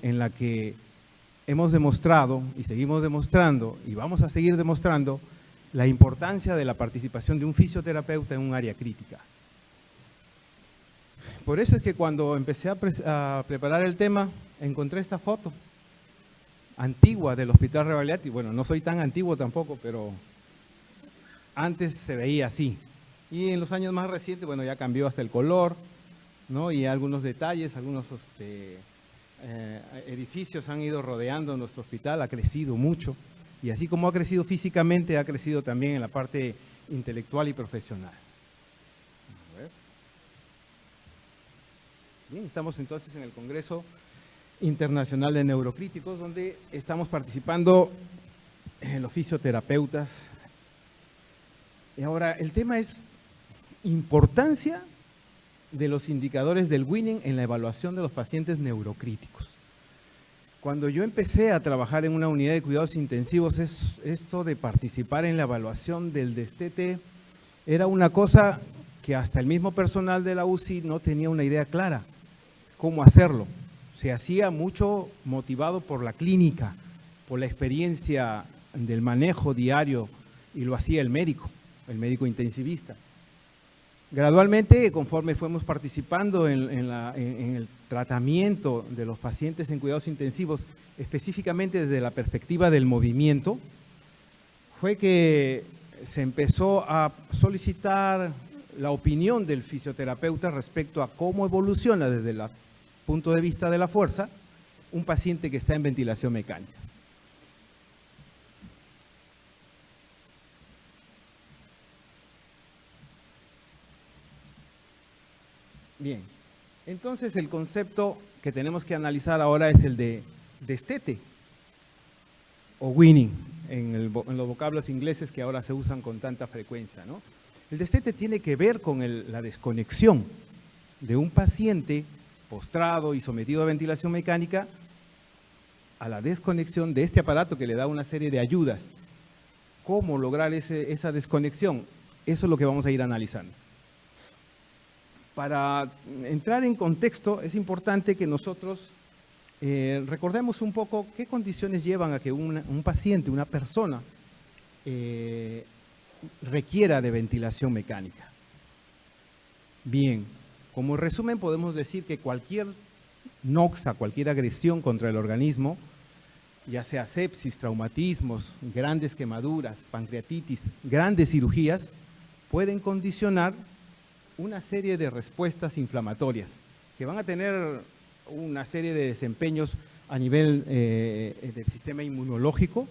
en la que hemos demostrado y seguimos demostrando y vamos a seguir demostrando la importancia de la participación de un fisioterapeuta en un área crítica. Por eso es que cuando empecé a preparar el tema, encontré esta foto antigua del Hospital Rebagliati. Bueno, no soy tan antiguo tampoco, pero antes se veía así. Y en los años más recientes, bueno, ya cambió hasta el color, ¿no? Y algunos detalles, algunos edificios han ido rodeando nuestro hospital, ha crecido mucho. Y así como ha crecido físicamente, ha crecido también en la parte intelectual y profesional. A ver. Bien, estamos entonces en el Congreso Internacional de Neurocríticos, donde estamos participando los fisioterapeutas. Y ahora, el tema es importancia de los indicadores del Winning en la evaluación de los pacientes neurocríticos. Cuando yo empecé a trabajar en una unidad de cuidados intensivos, esto de participar en la evaluación del destete era una cosa que hasta el mismo personal de la UCI no tenía una idea clara cómo hacerlo. Se hacía mucho motivado por la clínica, por la experiencia del manejo diario, y lo hacía el médico intensivista. Gradualmente, conforme fuimos participando en el tratamiento de los pacientes en cuidados intensivos, específicamente desde la perspectiva del movimiento, fue que se empezó a solicitar la opinión del fisioterapeuta respecto a cómo evoluciona desde el punto de vista de la fuerza un paciente que está en ventilación mecánica. Bien, entonces el concepto que tenemos que analizar ahora es el de destete o winning, en los vocablos ingleses que ahora se usan con tanta frecuencia, ¿no? El destete tiene que ver con la desconexión de un paciente postrado y sometido a ventilación mecánica a la desconexión de este aparato que le da una serie de ayudas. ¿Cómo lograr esa desconexión? Eso es lo que vamos a ir analizando. Para entrar en contexto, es importante que nosotros recordemos un poco qué condiciones llevan a que un paciente, una persona, requiera de ventilación mecánica. Bien, como resumen podemos decir que cualquier noxa, cualquier agresión contra el organismo, ya sea sepsis, traumatismos, grandes quemaduras, pancreatitis, grandes cirugías, pueden condicionar una serie de respuestas inflamatorias que van a tener una serie de desempeños a nivel del sistema inmunológico,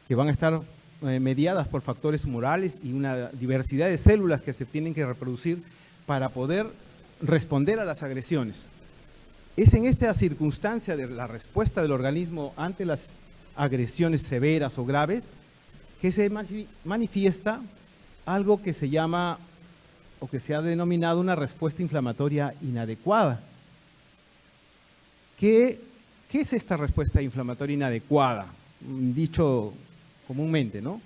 que van a estar mediadas por factores humorales y una diversidad de células que se tienen que reproducir para poder responder a las agresiones. Es en esta circunstancia de la respuesta del organismo ante las agresiones severas o graves que se manifiesta algo que se llama o que se ha denominado una respuesta inflamatoria inadecuada. ¿Qué es esta respuesta inflamatoria inadecuada? Dicho comúnmente, ¿no?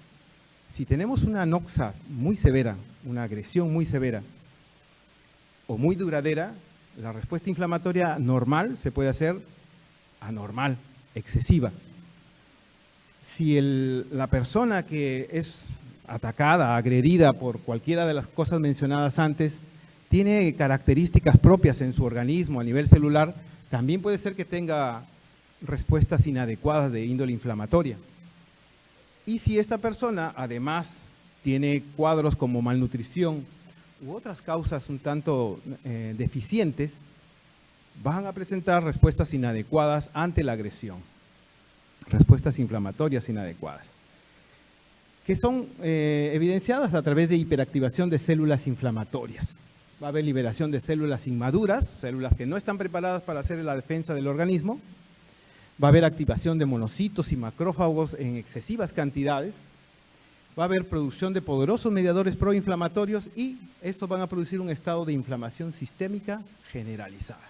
Si tenemos una noxa muy severa, una agresión muy severa o muy duradera, la respuesta inflamatoria normal se puede hacer anormal, excesiva. Si la persona que es atacada, agredida por cualquiera de las cosas mencionadas antes, tiene características propias en su organismo a nivel celular, también puede ser que tenga respuestas inadecuadas de índole inflamatoria. Y si esta persona además tiene cuadros como malnutrición u otras causas un tanto deficientes, van a presentar respuestas inadecuadas ante la agresión, respuestas inflamatorias inadecuadas, que son evidenciadas a través de hiperactivación de células inflamatorias. Va a haber liberación de células inmaduras, células que no están preparadas para hacer la defensa del organismo. Va a haber activación de monocitos y macrófagos en excesivas cantidades. Va a haber producción de poderosos mediadores proinflamatorios y estos van a producir un estado de inflamación sistémica generalizada.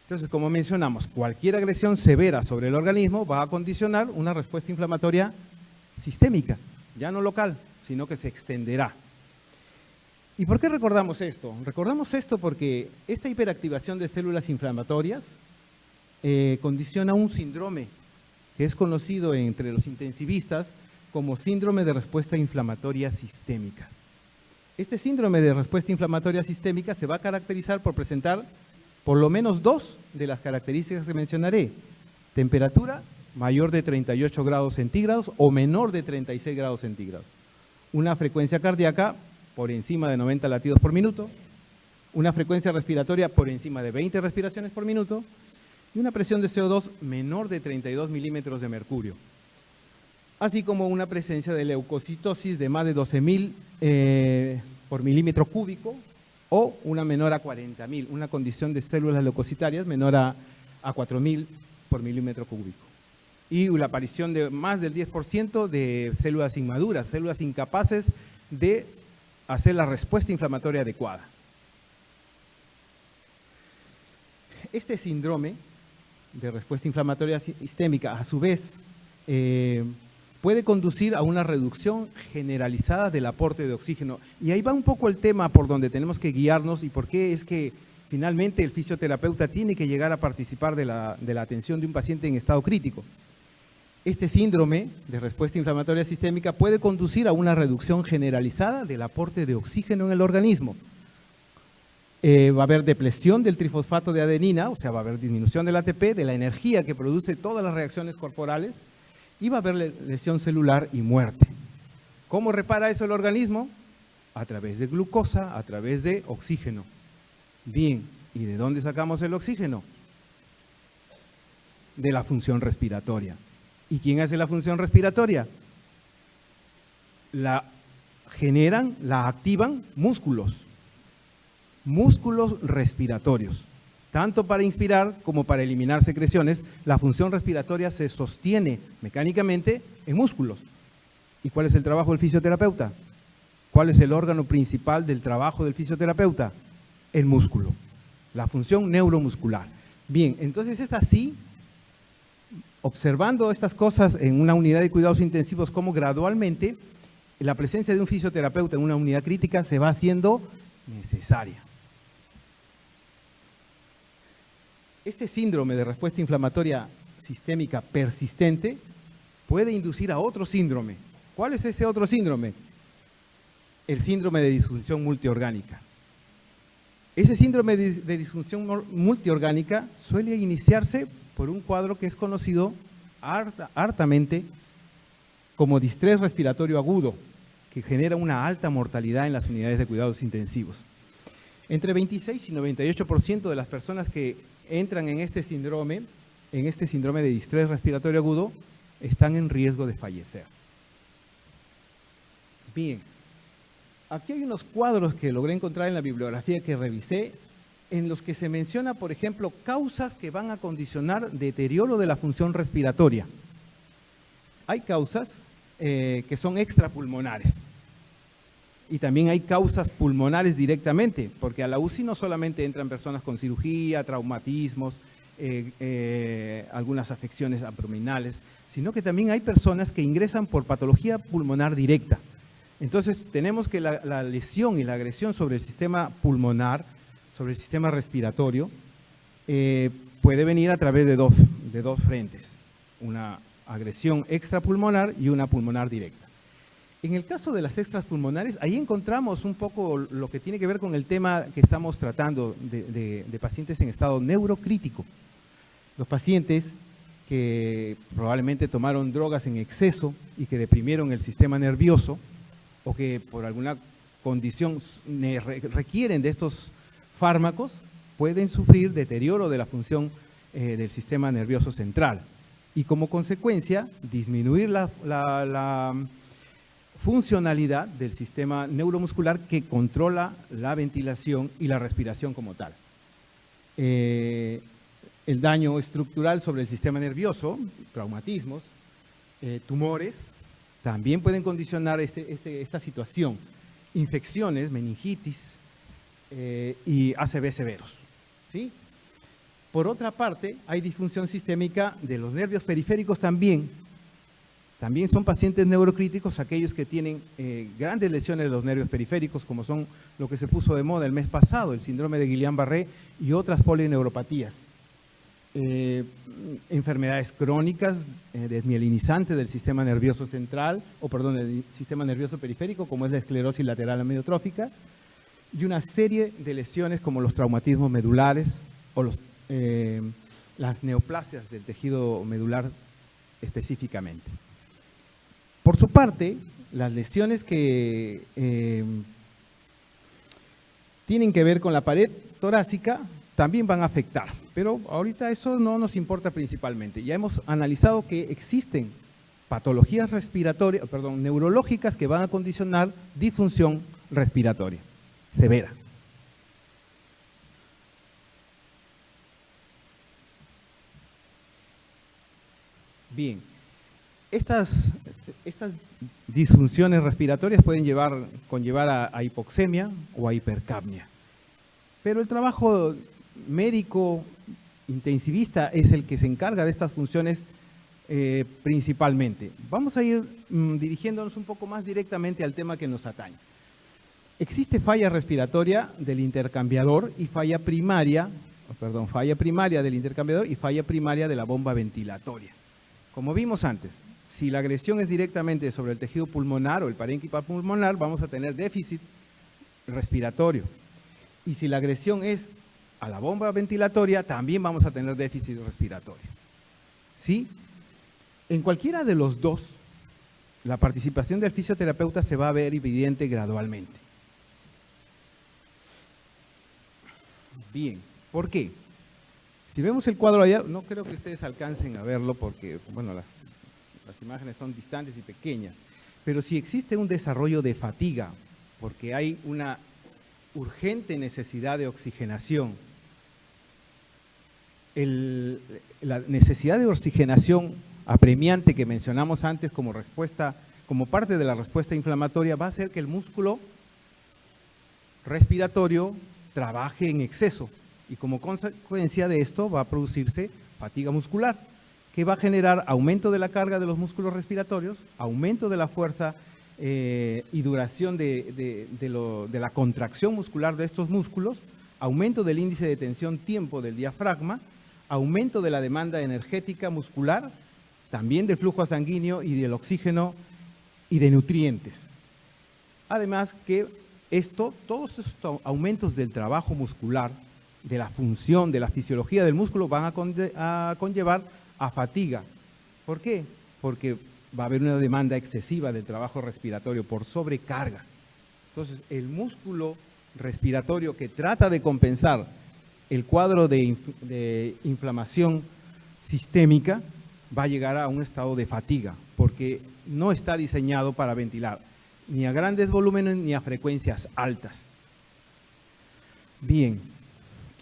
Entonces, como mencionamos, cualquier agresión severa sobre el organismo va a condicionar una respuesta inflamatoria sistémica, ya no local, sino que se extenderá. ¿Y por qué recordamos esto? Recordamos esto porque esta hiperactivación de células inflamatorias condiciona un síndrome que es conocido entre los intensivistas como síndrome de respuesta inflamatoria sistémica. Este síndrome de respuesta inflamatoria sistémica se va a caracterizar por presentar por lo menos dos de las características que mencionaré: temperatura mayor de 38 grados centígrados o menor de 36 grados centígrados, una frecuencia cardíaca por encima de 90 latidos por minuto, una frecuencia respiratoria por encima de 20 respiraciones por minuto y una presión de CO2 menor de 32 milímetros de mercurio, así como una presencia de leucocitosis de más de 12.000 por milímetro cúbico o una menor a 40.000, una condición de células leucocitarias menor a 4.000 por milímetro cúbico. Y la aparición de más del 10% de células inmaduras, células incapaces de hacer la respuesta inflamatoria adecuada. Este síndrome de respuesta inflamatoria sistémica, a su vez, puede conducir a una reducción generalizada del aporte de oxígeno. Y ahí va un poco el tema por donde tenemos que guiarnos y por qué es que finalmente el fisioterapeuta tiene que llegar a participar de la atención de un paciente en estado crítico. Este síndrome de respuesta inflamatoria sistémica puede conducir a una reducción generalizada del aporte de oxígeno en el organismo. Va a haber depresión del trifosfato de adenina, o sea, va a haber disminución del ATP, de la energía que produce todas las reacciones corporales, y va a haber lesión celular y muerte. ¿Cómo repara eso el organismo? A través de glucosa, a través de oxígeno. Bien, ¿y de dónde sacamos el oxígeno? De la función respiratoria. ¿Y quién hace la función respiratoria? La activan músculos respiratorios. Tanto para inspirar como para eliminar secreciones, la función respiratoria se sostiene mecánicamente en músculos. ¿Y cuál es el trabajo del fisioterapeuta? ¿Cuál es el órgano principal del trabajo del fisioterapeuta? El músculo, la función neuromuscular. Bien, entonces es así, observando estas cosas en una unidad de cuidados intensivos, cómo gradualmente la presencia de un fisioterapeuta en una unidad crítica se va haciendo necesaria. Este síndrome de respuesta inflamatoria sistémica persistente puede inducir a otro síndrome. ¿Cuál es ese otro síndrome? El síndrome de disfunción multiorgánica. Ese síndrome de disfunción multiorgánica suele iniciarse por un cuadro que es conocido hartamente como distrés respiratorio agudo, que genera una alta mortalidad en las unidades de cuidados intensivos. Entre 26 y 98% de las personas que entran en este síndrome de distrés respiratorio agudo, están en riesgo de fallecer. Bien, aquí hay unos cuadros que logré encontrar en la bibliografía que revisé, en los que se menciona, por ejemplo, causas que van a condicionar deterioro de la función respiratoria. Hay causas que son extrapulmonares y también hay causas pulmonares directamente, porque a la UCI no solamente entran personas con cirugía, traumatismos, algunas afecciones abdominales, sino que también hay personas que ingresan por patología pulmonar directa. Entonces tenemos que la lesión y la agresión sobre el sistema pulmonar, sobre el sistema respiratorio, puede venir a través de dos frentes, una agresión extrapulmonar y una pulmonar directa. En el caso de las extrapulmonares, ahí encontramos un poco lo que tiene que ver con el tema que estamos tratando de pacientes en estado neurocrítico. Los pacientes que probablemente tomaron drogas en exceso y que deprimieron el sistema nervioso o que por alguna condición requieren de estos fármacos, pueden sufrir deterioro de la función del sistema nervioso central y como consecuencia disminuir la funcionalidad del sistema neuromuscular que controla la ventilación y la respiración como tal. El daño estructural sobre el sistema nervioso, traumatismos, tumores, también pueden condicionar esta situación. Infecciones, meningitis y ACV severos, ¿sí? Por otra parte, hay disfunción sistémica de los nervios periféricos también. También son pacientes neurocríticos aquellos que tienen grandes lesiones de los nervios periféricos, como son lo que se puso de moda el mes pasado, el síndrome de Guillain-Barré y otras polineuropatías. enfermedades crónicas desmielinizantes del sistema nervioso central, del sistema nervioso periférico, como es la esclerosis lateral amiotrófica, y una serie de lesiones como los traumatismos medulares o las neoplasias del tejido medular específicamente. Por su parte, las lesiones que tienen que ver con la pared torácica también van a afectar, pero ahorita eso no nos importa principalmente. Ya hemos analizado que existen patologías respiratorias, neurológicas que van a condicionar disfunción respiratoria severa. Bien, estas disfunciones respiratorias pueden conllevar a hipoxemia o a hipercapnia, pero el trabajo médico intensivista es el que se encarga de estas funciones principalmente. Vamos a ir dirigiéndonos un poco más directamente al tema que nos atañe. Existe falla respiratoria del intercambiador y falla primaria del intercambiador y falla primaria de la bomba ventilatoria. Como vimos antes, si la agresión es directamente sobre el tejido pulmonar o el parénquima pulmonar, vamos a tener déficit respiratorio. Y si la agresión es a la bomba ventilatoria, también vamos a tener déficit respiratorio. ¿Sí? En cualquiera de los dos, la participación del fisioterapeuta se va a ver evidente gradualmente. Bien, ¿por qué? Si vemos el cuadro allá, no creo que ustedes alcancen a verlo porque, bueno, las imágenes son distantes y pequeñas, pero si existe un desarrollo de fatiga, porque hay una urgente necesidad de oxigenación, la necesidad de oxigenación apremiante que mencionamos antes como parte de la respuesta inflamatoria va a hacer que el músculo respiratorio trabaje en exceso y como consecuencia de esto va a producirse fatiga muscular, que va a generar aumento de la carga de los músculos respiratorios, aumento de la fuerza y duración de la contracción muscular de estos músculos, aumento del índice de tensión tiempo del diafragma, aumento de la demanda energética muscular, también del flujo sanguíneo y del oxígeno y de nutrientes. Además que todos estos aumentos del trabajo muscular, de la función, de la fisiología del músculo van a conllevar a fatiga. ¿Por qué? Porque va a haber una demanda excesiva del trabajo respiratorio por sobrecarga. Entonces, el músculo respiratorio que trata de compensar el cuadro de inflamación sistémica va a llegar a un estado de fatiga, porque no está diseñado para ventilar ni a grandes volúmenes ni a frecuencias altas. Bien,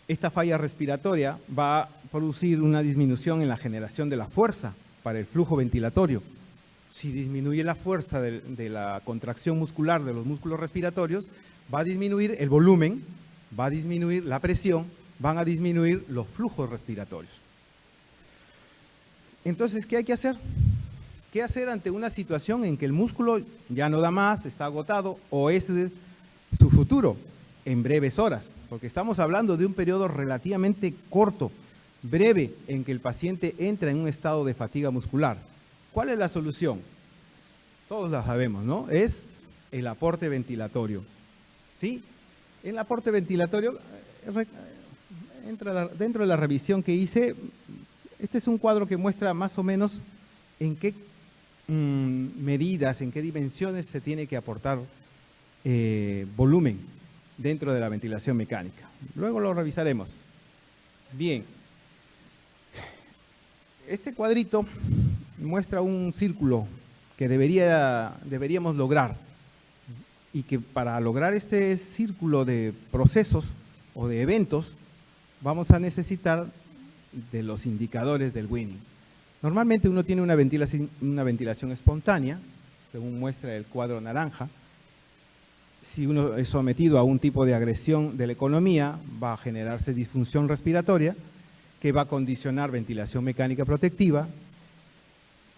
esta falla respiratoria va a producir una disminución en la generación de la fuerza para el flujo ventilatorio. Si disminuye la fuerza de la contracción muscular de los músculos respiratorios, va a disminuir el volumen, va a disminuir la presión, van a disminuir los flujos respiratorios. Entonces, ¿qué hay que hacer? ¿Qué hacer ante una situación en que el músculo ya no da más, está agotado o es su futuro en breves horas? Porque estamos hablando de un periodo relativamente corto, breve, en que el paciente entra en un estado de fatiga muscular. ¿Cuál es la solución? Todos la sabemos, ¿no? Es el aporte ventilatorio. ¿Sí? El aporte ventilatorio, dentro de la revisión que hice, este es un cuadro que muestra más o menos en qué medidas, en qué dimensiones se tiene que aportar volumen dentro de la ventilación mecánica. Luego lo revisaremos. Bien. Este cuadrito muestra un círculo que deberíamos lograr y que para lograr este círculo de procesos o de eventos vamos a necesitar de los indicadores del Winning. Normalmente uno tiene una ventilación espontánea, según muestra el cuadro naranja. Si uno es sometido a un tipo de agresión de la economía, va a generarse disfunción respiratoria, que va a condicionar ventilación mecánica protectiva.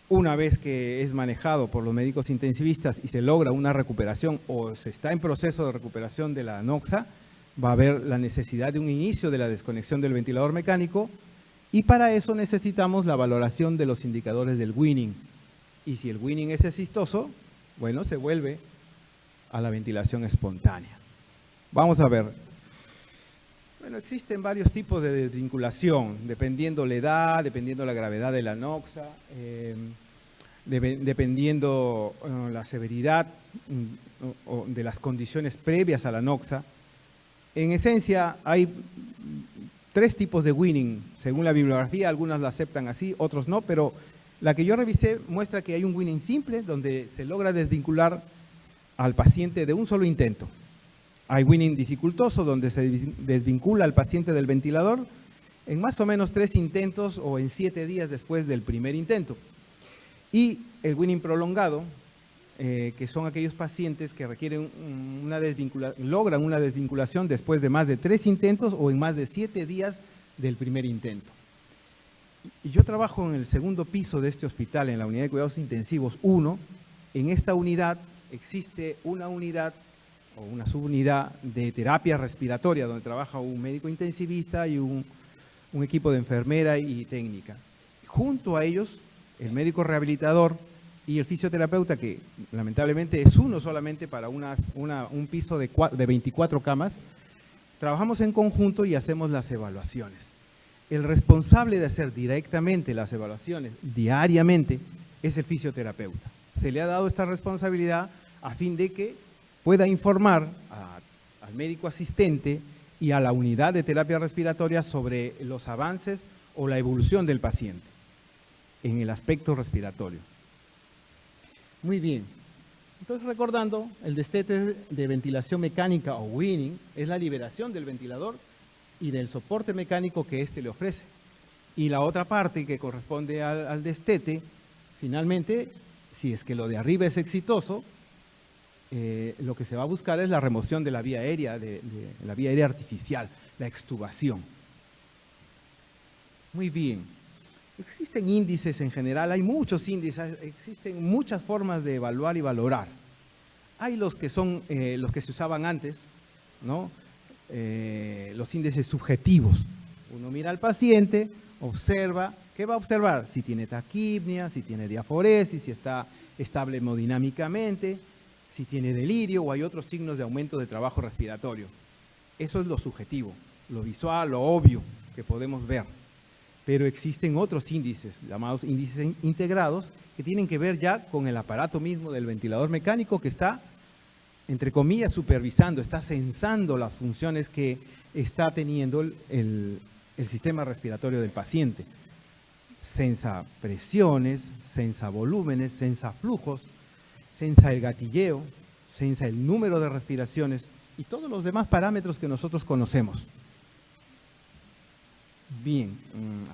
Una vez que es manejado por los médicos intensivistas y se logra una recuperación o se está en proceso de recuperación de la anoxa, va a haber la necesidad de un inicio de la desconexión del ventilador mecánico Y para eso necesitamos la valoración de los indicadores del winning. Y si el winning es exitoso, bueno, se vuelve a la ventilación espontánea. Vamos a ver. Bueno, existen varios tipos de desvinculación, dependiendo la edad, dependiendo la gravedad de la noxa, dependiendo la severidad de las condiciones previas a la noxa. En esencia, hay 3 tipos de winning. Según la bibliografía, algunas la aceptan así, otros no, pero la que yo revisé muestra que hay un winning simple, donde se logra desvincular al paciente de un solo intento. Hay winning dificultoso, donde se desvincula al paciente del ventilador en más o menos 3 intentos o en 7 días después del primer intento. Y el winning prolongado, que son aquellos pacientes que requieren logran una desvinculación después de más de 3 intentos o en más de 7 días del primer intento. Y yo trabajo en el segundo piso de este hospital, en la unidad de cuidados intensivos 1. En esta unidad existe una unidad o una subunidad de terapia respiratoria, donde trabaja un médico intensivista y un equipo de enfermera y técnica. Junto a ellos, el médico rehabilitador y el fisioterapeuta, que lamentablemente es uno solamente para un piso de 24 camas, trabajamos en conjunto y hacemos las evaluaciones. El responsable de hacer directamente las evaluaciones diariamente es el fisioterapeuta. Se le ha dado esta responsabilidad a fin de que pueda informar al médico asistente y a la unidad de terapia respiratoria sobre los avances o la evolución del paciente en el aspecto respiratorio. Muy bien. Entonces, recordando, el destete de ventilación mecánica o winning es la liberación del ventilador y del soporte mecánico que éste le ofrece. Y la otra parte que corresponde al destete, finalmente, si es que lo de arriba es exitoso, lo que se va a buscar es la remoción de la vía aérea, de la vía aérea artificial, la extubación. Muy bien. Existen índices en general, hay muchos índices, existen muchas formas de evaluar y valorar. Hay los que son los que se usaban antes, ¿no? Los índices subjetivos. Uno mira al paciente, observa, ¿qué va a observar? Si tiene taquipnia, si tiene diaforesis, si está estable hemodinámicamente, si tiene delirio o hay otros signos de aumento de trabajo respiratorio. Eso es lo subjetivo, lo visual, lo obvio que podemos ver. Pero existen otros índices, llamados índices integrados, que tienen que ver ya con el aparato mismo del ventilador mecánico que está, entre comillas, supervisando, está censando las funciones que está teniendo el sistema respiratorio del paciente. Censa presiones, censa volúmenes, censa flujos, censa el gatilleo, censa el número de respiraciones y todos los demás parámetros que nosotros conocemos. Bien,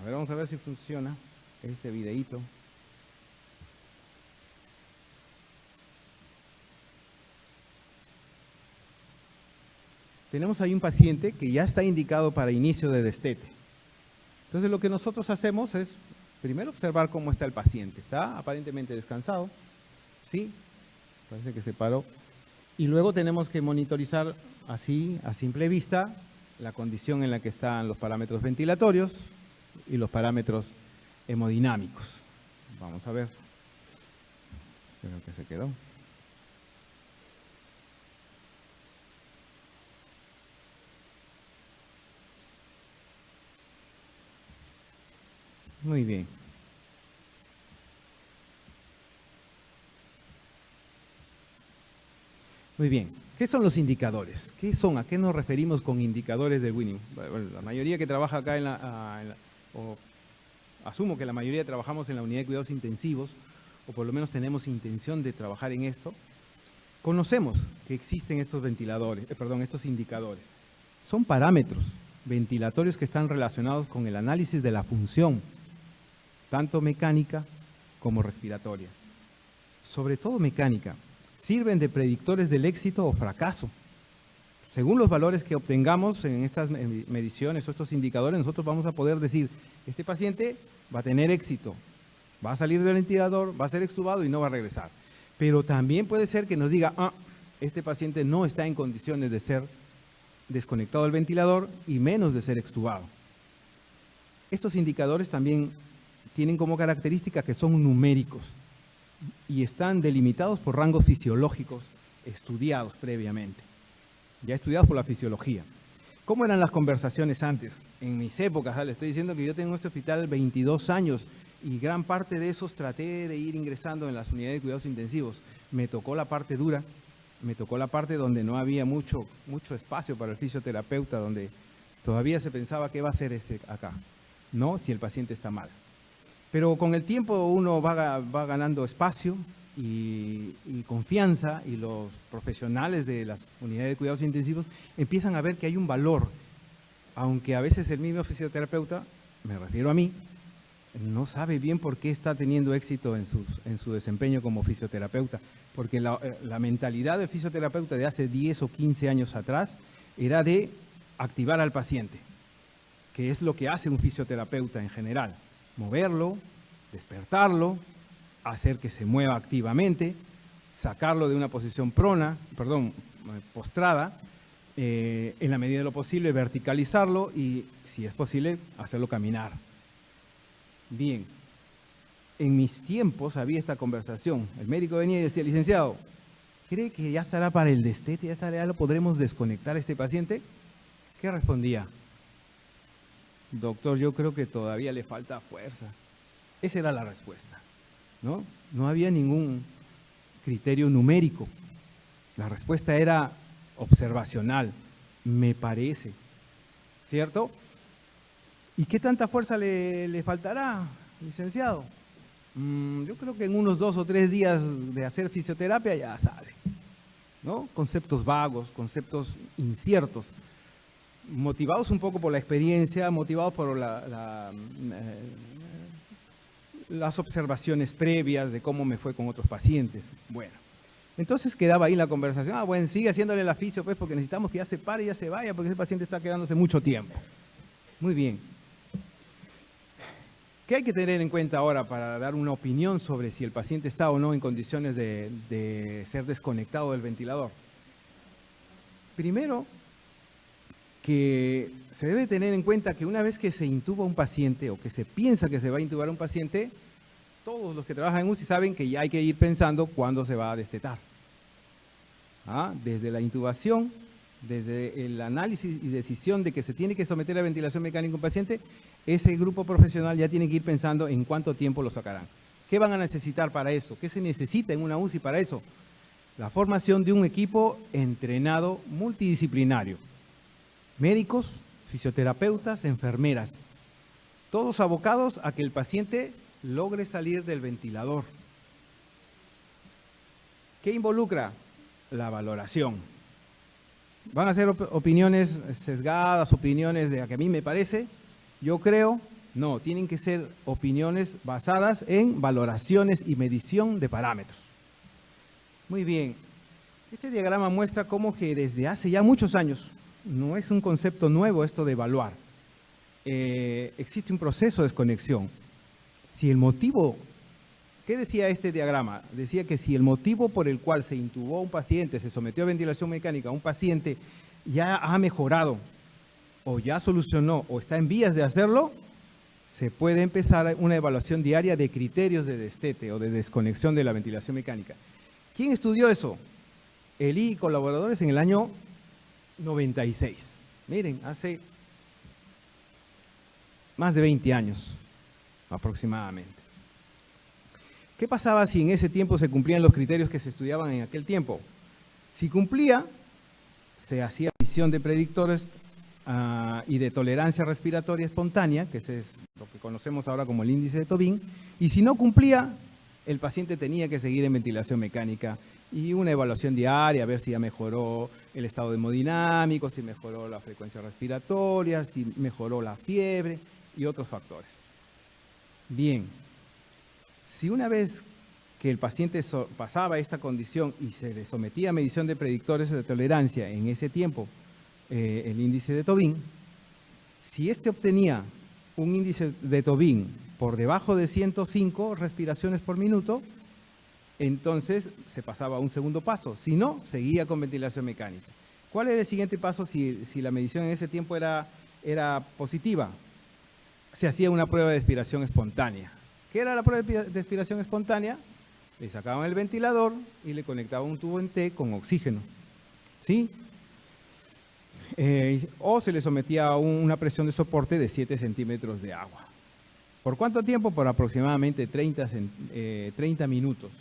a ver, vamos a ver si funciona este videíto. Tenemos ahí un paciente que ya está indicado para inicio de destete. Entonces lo que nosotros hacemos es primero observar cómo está el paciente. Está aparentemente descansado, ¿sí? Parece que se paró. Y luego tenemos que monitorizar así, a simple vista, la condición en la que están los parámetros ventilatorios y los parámetros hemodinámicos. Vamos a ver. Creo que se quedó. Muy bien. Muy bien. ¿Qué son los indicadores? ¿Qué son? ¿A qué nos referimos con indicadores del winning? Bueno, la mayoría que trabaja acá o asumo que la mayoría trabajamos en la unidad de cuidados intensivos, o por lo menos tenemos intención de trabajar en esto, conocemos que existen estos estos indicadores. Son parámetros ventilatorios que están relacionados con el análisis de la función, tanto mecánica como respiratoria. Sobre todo mecánica. Sirven de predictores del éxito o fracaso. Según los valores que obtengamos en estas mediciones o estos indicadores, nosotros vamos a poder decir, este paciente va a tener éxito, va a salir del ventilador, va a ser extubado y no va a regresar. Pero también puede ser que nos diga, este paciente no está en condiciones de ser desconectado del ventilador y menos de ser extubado. Estos indicadores también tienen como característica que son numéricos y están delimitados por rangos fisiológicos estudiados previamente, ya estudiados por la fisiología. ¿Cómo eran las conversaciones antes? En mis épocas, le estoy diciendo que yo tengo en este hospital 22 años y gran parte de esos traté de ir ingresando en las unidades de cuidados intensivos. Me tocó la parte dura, me tocó la parte donde no había mucho espacio para el fisioterapeuta, donde todavía se pensaba qué va a hacer acá, ¿no? Si el paciente está mal. Pero con el tiempo uno va ganando espacio y confianza, y los profesionales de las unidades de cuidados intensivos empiezan a ver que hay un valor, aunque a veces el mismo fisioterapeuta, me refiero a mí, no sabe bien por qué está teniendo éxito en su desempeño como fisioterapeuta, porque la mentalidad del fisioterapeuta de hace 10 o 15 años atrás era de activar al paciente, que es lo que hace un fisioterapeuta en general: moverlo, despertarlo, hacer que se mueva activamente, sacarlo de una posición postrada, en la medida de lo posible verticalizarlo y, si es posible, hacerlo caminar. Bien, en mis tiempos había esta conversación. El médico venía y decía: licenciado, ¿cree que ya estará para el destete? ¿Ya lo podremos desconectar a este paciente? ¿Qué respondía? Doctor, yo creo que todavía le falta fuerza. Esa era la respuesta, ¿no? No había ningún criterio numérico. La respuesta era observacional, me parece, ¿cierto? ¿Y qué tanta fuerza le faltará, licenciado? Yo creo que en unos 2 o 3 días de hacer fisioterapia ya sale, ¿no? Conceptos vagos, conceptos inciertos, motivados un poco por la experiencia, motivados por las observaciones previas de cómo me fue con otros pacientes. Bueno, entonces quedaba ahí la conversación. Bueno, sigue haciéndole la fisio, pues, porque necesitamos que ya se pare y ya se vaya, porque ese paciente está quedándose mucho tiempo. Muy bien. ¿Qué hay que tener en cuenta ahora para dar una opinión sobre si el paciente está o no en condiciones de ser desconectado del ventilador? Primero, que se debe tener en cuenta que una vez que se intuba un paciente, o que se piensa que se va a intubar un paciente, todos los que trabajan en UCI saben que ya hay que ir pensando cuándo se va a destetar. Desde la intubación, desde el análisis y decisión de que se tiene que someter a ventilación mecánica un paciente, ese grupo profesional ya tiene que ir pensando en cuánto tiempo lo sacarán. ¿Qué van a necesitar para eso? ¿Qué se necesita en una UCI para eso? La formación de un equipo entrenado multidisciplinario. Médicos, fisioterapeutas, enfermeras, todos abocados a que el paciente logre salir del ventilador. ¿Qué involucra? La valoración. Van a ser opiniones sesgadas, opiniones de a que a mí me parece, yo creo. No, tienen que ser opiniones basadas en valoraciones y medición de parámetros. Muy bien. Este diagrama muestra cómo que desde hace ya muchos años, no es un concepto nuevo esto de evaluar, existe un proceso de desconexión. Si el motivo, ¿qué decía este diagrama? Decía que si el motivo por el cual se intubó a un paciente, se sometió a ventilación mecánica a un paciente, ya ha mejorado, o ya solucionó, o está en vías de hacerlo, se puede empezar una evaluación diaria de criterios de destete o de desconexión de la ventilación mecánica. ¿Quién estudió eso? Elí y colaboradores en el año 96. Miren, hace más de 20 años aproximadamente. ¿Qué pasaba si en ese tiempo se cumplían los criterios que se estudiaban en aquel tiempo? Si cumplía, se hacía medición de predictores y de tolerancia respiratoria espontánea, que es lo que conocemos ahora como el índice de Tobin, y si no cumplía, el paciente tenía que seguir en ventilación mecánica y una evaluación diaria, a ver si ya mejoró el estado hemodinámico, si mejoró la frecuencia respiratoria, si mejoró la fiebre y otros factores. Bien, si una vez que el paciente pasaba esta condición y se le sometía a medición de predictores de tolerancia en ese tiempo, el índice de Tobin, si éste obtenía un índice de Tobin por debajo de 105 respiraciones por minuto, entonces se pasaba a un segundo paso. Si no, seguía con ventilación mecánica. ¿Cuál era el siguiente paso si la medición en ese tiempo era positiva? se hacía una prueba de expiración espontánea. ¿Qué era la prueba de expiración espontánea? Le sacaban el ventilador y le conectaban un tubo en T con oxígeno, ¿sí? O se le sometía a una presión de soporte de 7 centímetros de agua. ¿Por cuánto tiempo? Por aproximadamente 30 minutos.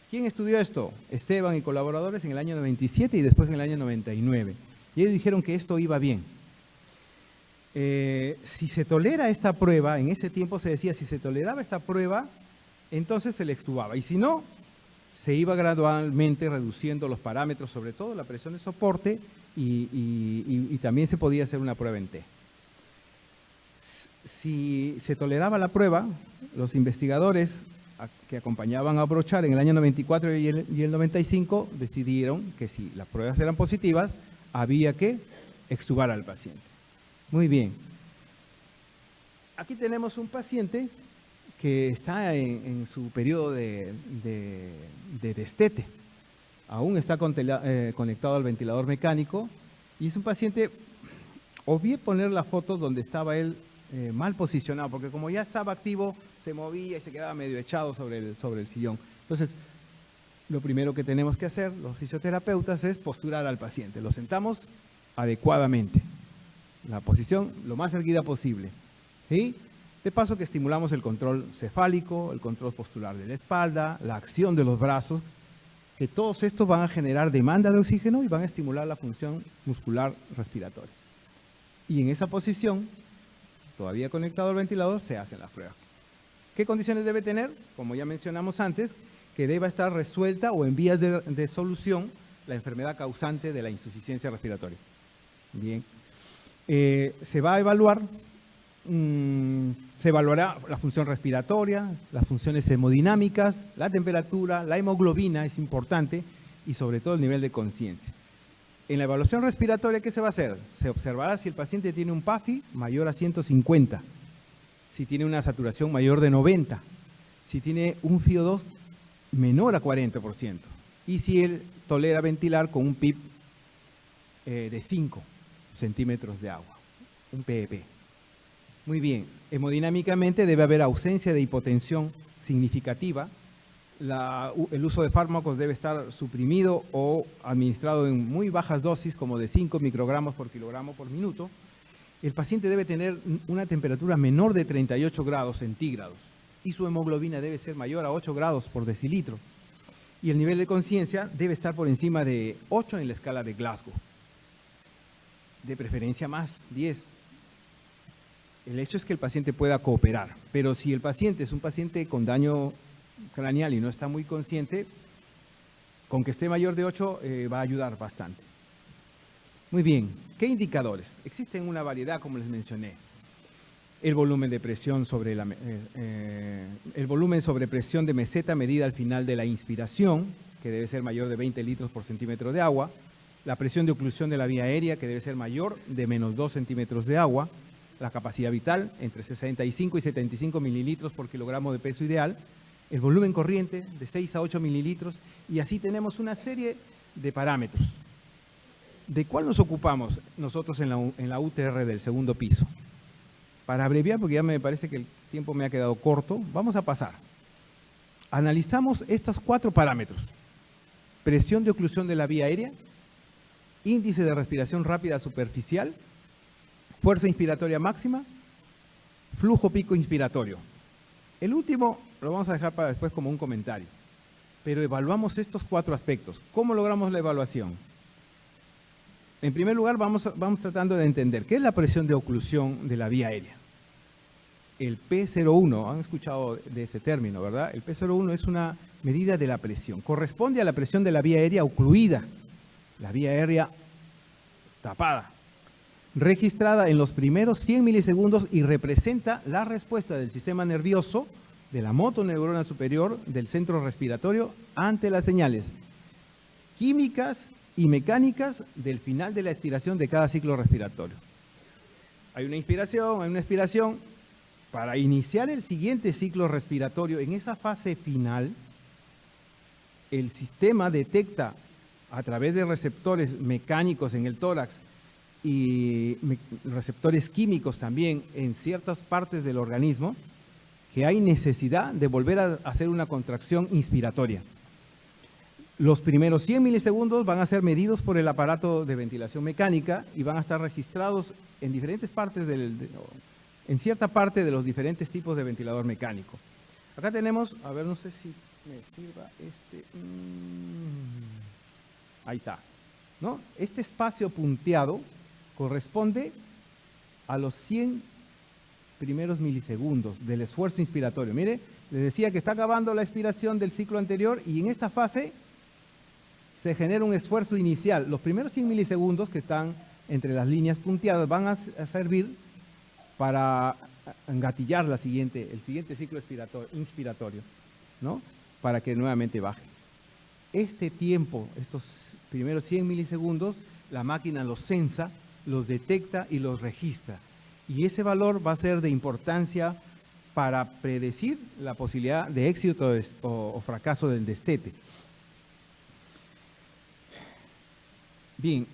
¿Quién estudió esto? Esteban y colaboradores en el año 97 y después en el año 99. Y ellos dijeron que esto iba bien. Si se tolera esta prueba, en ese tiempo se decía, si se toleraba esta prueba, entonces se le extubaba. Y si no, se iba gradualmente reduciendo los parámetros, sobre todo la presión de soporte, y también se podía hacer una prueba en T. Si se toleraba la prueba, los investigadores que acompañaban a Brochard en el año 94 y el 95 decidieron que si las pruebas eran positivas, había que extubar al paciente. Muy bien. Aquí tenemos un paciente que está en su periodo de destete. Aún está conectado al ventilador mecánico y es un paciente, obvié poner la foto donde estaba él mal posicionado, porque como ya estaba activo, se movía y se quedaba medio echado sobre el sillón. Entonces, lo primero que tenemos que hacer, los fisioterapeutas, es posturar al paciente. Lo sentamos adecuadamente, la posición lo más erguida posible. ¿Sí? De paso que estimulamos el control cefálico, el control postural de la espalda, la acción de los brazos, que todos estos van a generar demanda de oxígeno y van a estimular la función muscular respiratoria. Y en esa posición, todavía conectado al ventilador, se hacen las pruebas. ¿Qué condiciones debe tener? Como ya mencionamos antes, que deba estar resuelta o en vías de solución la enfermedad causante de la insuficiencia respiratoria. Bien. Se va a evaluar, se evaluará la función respiratoria, las funciones hemodinámicas, la temperatura, la hemoglobina es importante y sobre todo el nivel de conciencia. En la evaluación respiratoria, ¿qué se va a hacer? Se observará si el paciente tiene un PAFI mayor a 150, si tiene una saturación mayor de 90, si tiene un FiO2 menor a 40% y si él tolera ventilar con un PIP de 5 centímetros de agua, un PEP. Muy bien, hemodinámicamente debe haber ausencia de hipotensión significativa, el uso de fármacos debe estar suprimido o administrado en muy bajas dosis, como de 5 microgramos por kilogramo por minuto. El paciente debe tener una temperatura menor de 38 grados centígrados y su hemoglobina debe ser mayor a 8 grados por decilitro. Y el nivel de conciencia debe estar por encima de 8 en la escala de Glasgow. De preferencia más, 10. El hecho es que el paciente pueda cooperar, pero si el paciente es un paciente con daño craneal y no está muy consciente, con que esté mayor de 8 va a ayudar bastante. Muy bien, ¿qué indicadores? Existen una variedad, como les mencioné. El volumen de presión sobre el volumen sobre presión de meseta medida al final de la inspiración, que debe ser mayor de 20 litros por centímetro de agua, la presión de oclusión de la vía aérea, que debe ser mayor de menos 2 centímetros de agua, la capacidad vital entre 65 y 75 mililitros por kilogramo de peso ideal, el volumen corriente de 6 a 8 mililitros, y así tenemos una serie de parámetros. ¿De cuál nos ocupamos nosotros en la UTR del segundo piso? Para abreviar, porque ya me parece que el tiempo me ha quedado corto, vamos a pasar. Analizamos estos 4 parámetros. Presión de oclusión de la vía aérea, índice de respiración rápida superficial, fuerza inspiratoria máxima, flujo pico inspiratorio. El último lo vamos a dejar para después como un comentario. Pero evaluamos estos 4 aspectos. ¿Cómo logramos la evaluación? En primer lugar, vamos tratando de entender qué es la presión de oclusión de la vía aérea. El P01, han escuchado de ese término, ¿verdad? El P01 es una medida de la presión. Corresponde a la presión de la vía aérea ocluida, la vía aérea tapada, registrada en los primeros 100 milisegundos y representa la respuesta del sistema nervioso, de la motoneurona superior, del centro respiratorio, ante las señales químicas y mecánicas del final de la expiración de cada ciclo respiratorio. Hay una inspiración, hay una expiración. Para iniciar el siguiente ciclo respiratorio, en esa fase final, el sistema detecta a través de receptores mecánicos en el tórax y receptores químicos también en ciertas partes del organismo, que hay necesidad de volver a hacer una contracción inspiratoria. Los primeros 100 milisegundos van a ser medidos por el aparato de ventilación mecánica y van a estar registrados en diferentes partes en cierta parte de los diferentes tipos de ventilador mecánico. Acá tenemos, a ver, no sé si me sirva ahí está, ¿no? Este espacio punteado corresponde a los 100 primeros milisegundos del esfuerzo inspiratorio. Mire, les decía que está acabando la expiración del ciclo anterior y en esta fase se genera un esfuerzo inicial. Los primeros 100 milisegundos que están entre las líneas punteadas van a servir para engatillar el siguiente ciclo inspiratorio, ¿no? Para que nuevamente baje. Este tiempo, estos primeros 100 milisegundos, la máquina los sensa, los detecta y los registra. Y ese valor va a ser de importancia para predecir la posibilidad de éxito o fracaso del destete. Bien,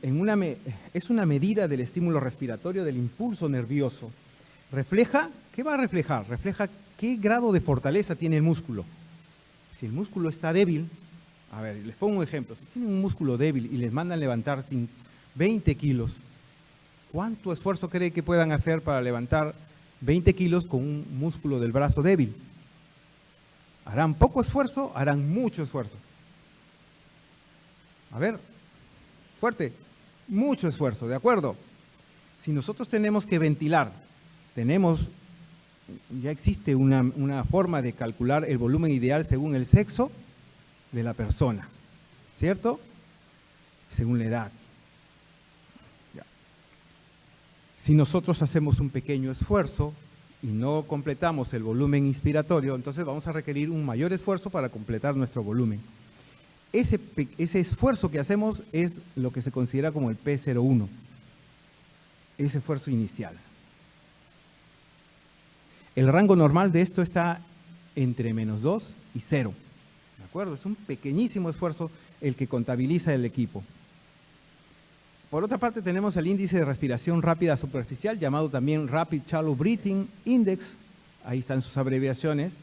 es una medida del estímulo respiratorio del impulso nervioso. Refleja, ¿qué va a reflejar? Refleja qué grado de fortaleza tiene el músculo. Si el músculo está débil, a ver, les pongo un ejemplo. Si tienen un músculo débil y les mandan levantar 20 kilos, ¿cuánto esfuerzo cree que puedan hacer para levantar 20 kilos con un músculo del brazo débil? ¿Harán poco esfuerzo? ¿Harán mucho esfuerzo? A ver, fuerte, mucho esfuerzo, ¿de acuerdo? Si nosotros tenemos que ventilar, ya existe una forma de calcular el volumen ideal según el sexo de la persona, ¿cierto? Según la edad. Si nosotros hacemos un pequeño esfuerzo y no completamos el volumen inspiratorio, entonces vamos a requerir un mayor esfuerzo para completar nuestro volumen. Ese esfuerzo que hacemos es lo que se considera como el P01, ese esfuerzo inicial. El rango normal de esto está entre -2 y 0, ¿de acuerdo? Es un pequeñísimo esfuerzo el que contabiliza el equipo. Por otra parte, tenemos el índice de respiración rápida superficial, llamado también Rapid Shallow Breathing Index, ahí están sus abreviaciones,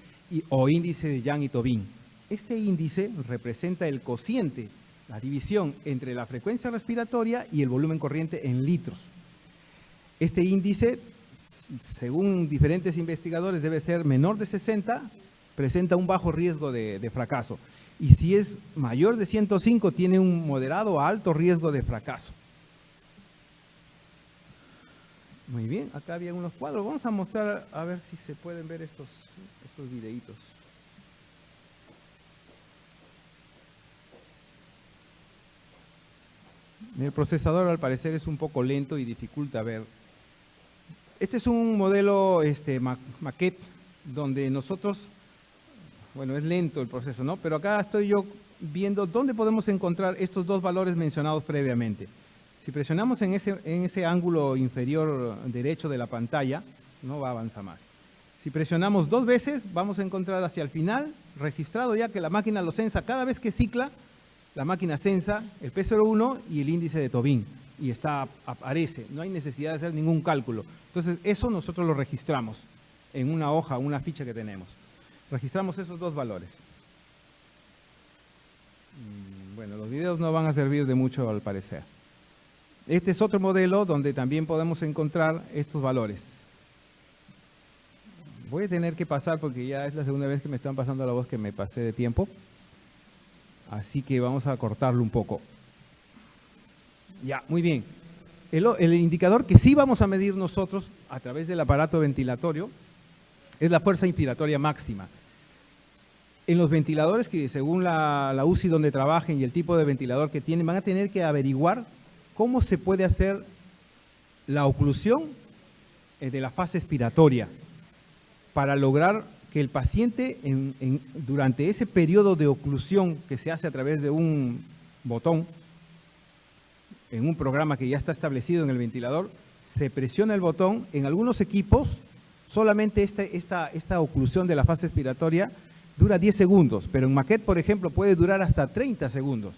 o índice de Young y Tobin. Este índice representa el cociente, la división entre la frecuencia respiratoria y el volumen corriente en litros. Este índice, según diferentes investigadores, debe ser menor de 60, presenta un bajo riesgo de fracaso. Y si es mayor de 105, tiene un moderado a alto riesgo de fracaso. Muy bien, acá había unos cuadros. Vamos a mostrar, a ver si se pueden ver estos videitos. El procesador al parecer es un poco lento y dificulta ver. Este es un modelo maquette donde nosotros, bueno, es lento el proceso, ¿no? Pero acá estoy yo viendo dónde podemos encontrar estos dos valores mencionados previamente. Si presionamos en ese ángulo inferior derecho de la pantalla, no va a avanzar más. Si presionamos 2 veces, vamos a encontrar hacia el final, registrado ya que la máquina lo sensa. Cada vez que cicla, la máquina sensa el P01 y el índice de Tobin. Y aparece, no hay necesidad de hacer ningún cálculo. Entonces, eso nosotros lo registramos en una hoja, una ficha que tenemos. Registramos esos dos valores. Bueno, los videos no van a servir de mucho al parecer. Este es otro modelo donde también podemos encontrar estos valores. Voy a tener que pasar porque ya es la segunda vez que me están pasando la voz que me pasé de tiempo. Así que vamos a cortarlo un poco. Ya, muy bien. El indicador que sí vamos a medir nosotros a través del aparato ventilatorio es la fuerza inspiratoria máxima. En los ventiladores que según la UCI donde trabajen y el tipo de ventilador que tienen, van a tener que averiguar cómo se puede hacer la oclusión de la fase expiratoria para lograr que el paciente durante ese periodo de oclusión que se hace a través de un botón, en un programa que ya está establecido en el ventilador, se presiona el botón. En algunos equipos solamente esta oclusión de la fase expiratoria dura 10 segundos, pero en maquette, por ejemplo, puede durar hasta 30 segundos,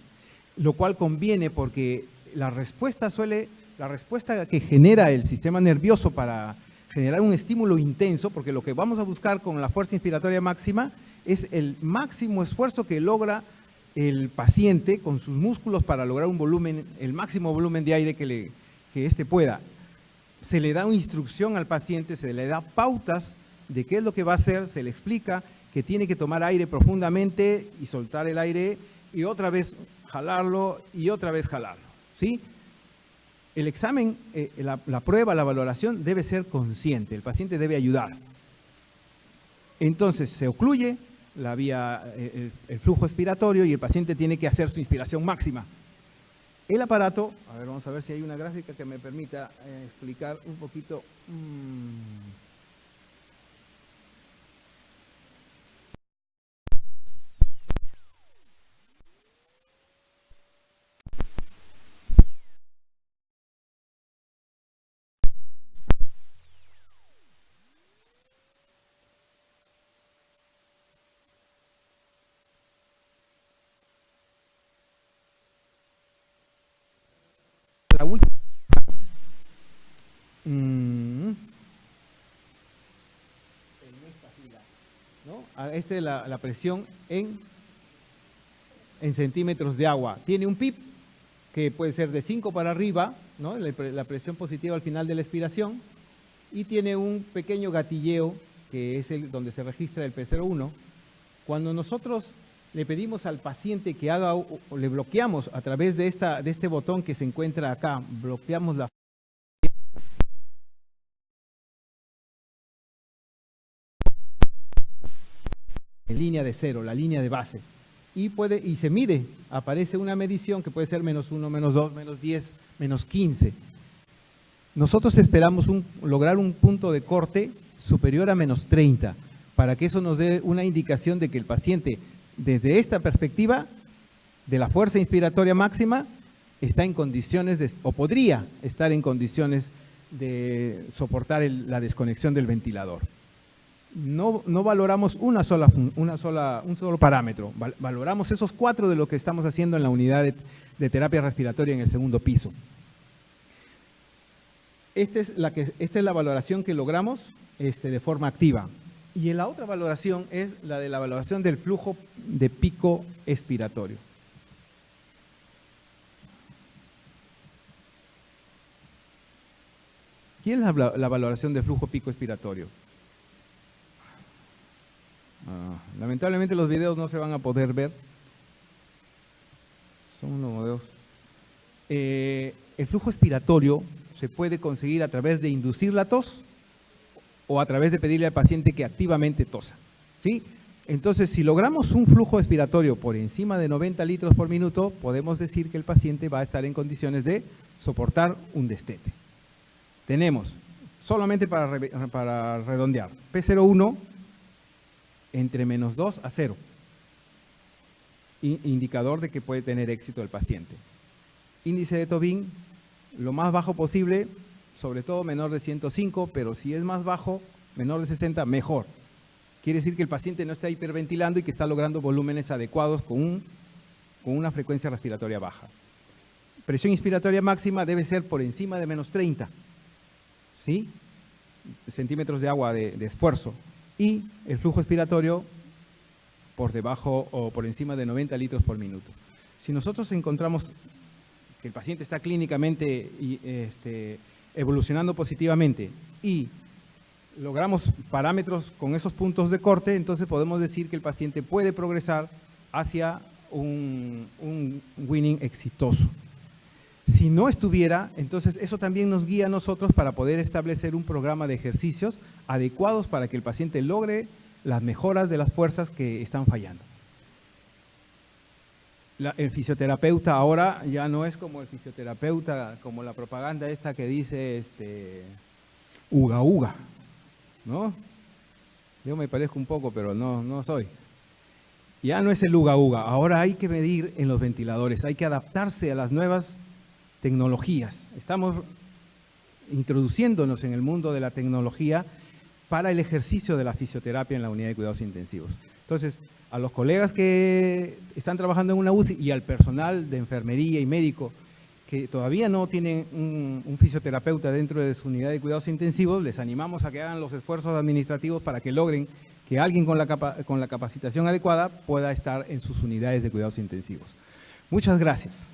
lo cual conviene porque la respuesta suele la respuesta que genera el sistema nervioso para generar un estímulo intenso, porque lo que vamos a buscar con la fuerza inspiratoria máxima es el máximo esfuerzo que logra el paciente con sus músculos para lograr un volumen, el máximo volumen de aire que éste pueda. Se le da una instrucción al paciente, se le da pautas de qué es lo que va a hacer, se le explica que tiene que tomar aire profundamente y soltar el aire y otra vez jalarlo y otra vez jalarlo, ¿sí? El examen, la prueba, la valoración debe ser consciente, el paciente debe ayudar. Entonces se ocluye la vía, el flujo expiratorio y el paciente tiene que hacer su inspiración máxima. El aparato, a ver, vamos a ver si hay una gráfica que me permita explicar un poquito. La última. ¿No? Esta es la presión en centímetros de agua. Tiene un PIP que puede ser de 5 para arriba, ¿no? La presión positiva al final de la expiración, y tiene un pequeño gatilleo que es donde se registra el P01. Cuando nosotros le pedimos al paciente que haga, o le bloqueamos a través de este botón que se encuentra acá, bloqueamos la en línea de cero, la línea de base, y se mide, aparece una medición que puede ser -1, -2, -10, -15. Nosotros esperamos lograr un punto de corte superior a -30, para que eso nos dé una indicación de que el paciente, desde esta perspectiva de la fuerza inspiratoria máxima, está en condiciones o podría estar en condiciones de soportar la desconexión del ventilador. No valoramos un solo parámetro, valoramos esos 4 de lo que estamos haciendo en la unidad de terapia respiratoria en el segundo piso. Esta es la valoración que logramos de forma activa. Y la otra valoración es la de la valoración del flujo de pico expiratorio. ¿Qué es la valoración de flujo pico expiratorio? Lamentablemente los videos no se van a poder ver. Son unos modelos. El flujo expiratorio se puede conseguir a través de inducir la tos o a través de pedirle al paciente que activamente tosa, ¿sí? Entonces, si logramos un flujo expiratorio por encima de 90 litros por minuto, podemos decir que el paciente va a estar en condiciones de soportar un destete. Tenemos, solamente para redondear, P01 entre -2 a 0, indicador de que puede tener éxito el paciente. Índice de Tobin, lo más bajo posible, sobre todo menor de 105, pero si es más bajo, menor de 60, mejor. Quiere decir que el paciente no está hiperventilando y que está logrando volúmenes adecuados con una frecuencia respiratoria baja. Presión inspiratoria máxima debe ser por encima de -30, ¿sí? Centímetros de agua de esfuerzo. Y el flujo expiratorio por debajo o por encima de 90 litros por minuto. Si nosotros encontramos que el paciente está clínicamente evolucionando positivamente y logramos parámetros con esos puntos de corte, entonces podemos decir que el paciente puede progresar hacia un winning exitoso. Si no estuviera, entonces eso también nos guía a nosotros para poder establecer un programa de ejercicios adecuados para que el paciente logre las mejoras de las fuerzas que están fallando. El fisioterapeuta ahora ya no es como el fisioterapeuta, como la propaganda esta que dice uga uga, ¿no? Yo me parezco un poco, pero no soy. Ya no es el uga uga, ahora hay que medir en los ventiladores, hay que adaptarse a las nuevas tecnologías. Estamos introduciéndonos en el mundo de la tecnología para el ejercicio de la fisioterapia en la unidad de cuidados intensivos. Entonces, a los colegas que están trabajando en una UCI y al personal de enfermería y médico que todavía no tienen un fisioterapeuta dentro de su unidad de cuidados intensivos, les animamos a que hagan los esfuerzos administrativos para que logren que alguien con la capacitación adecuada pueda estar en sus unidades de cuidados intensivos. Muchas gracias.